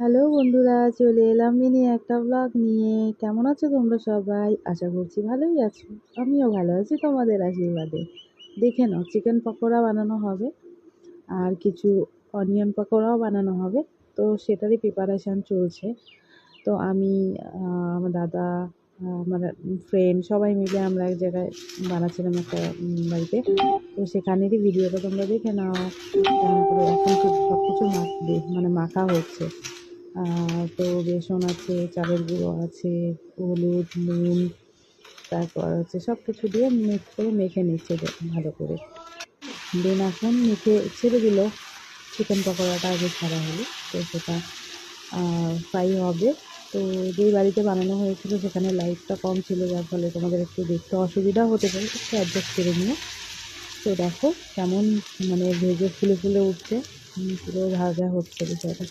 Hello বন্ধুরা, চলে এলাম মিনি একটা ব্লগ নিয়ে। কেমন আছো তোমরা সবাই? আশা করছি ভালোই আছো। আমিও ভালো আছি তোমাদের আশীর্বাদে। দেখে নাও, চিকেন পকোড়া বানানো হবে আর কিছু অনিয়ন পকোড়াও বানানো হবে। তো সেটারই প্রিপারেশান চলছে। তো আমি আমার দাদা, আমার ফ্রেন্ড সবাই মিলে আমরা এক জায়গায় বানাচ্ছিলাম একটা বাড়িতে। তো সেখানেরই ভিডিওটা তোমরা দেখে নাও। কেমন করে এখন সব কিছু মানে মাখা হচ্ছে। তো বেসন আছে, চালের গুঁড়ো আছে, হলুদ, নুন, তারপর হচ্ছে সব কিছু দিয়ে মিক্স করে মেখে নিচ্ছে ভালো করে। দেন এখন মেখে ছেড়ে দিল। চিকেন পকোড়াটা আগে ছাড়া হলো, তো সেটা ফ্রাই হবে। তো যেই বাড়িতে বানানো হয়েছিল সেখানে লাইটটা কম ছিল, যার ফলে তোমাদের একটু দেখতে অসুবিধা হতে পারে, একটু অ্যাডজাস্ট করে নিও। তো দেখো কেমন মানে ভেজে ফুলে ফুলে উঠছে, পুরো ভাজা হচ্ছে বিষয়টা।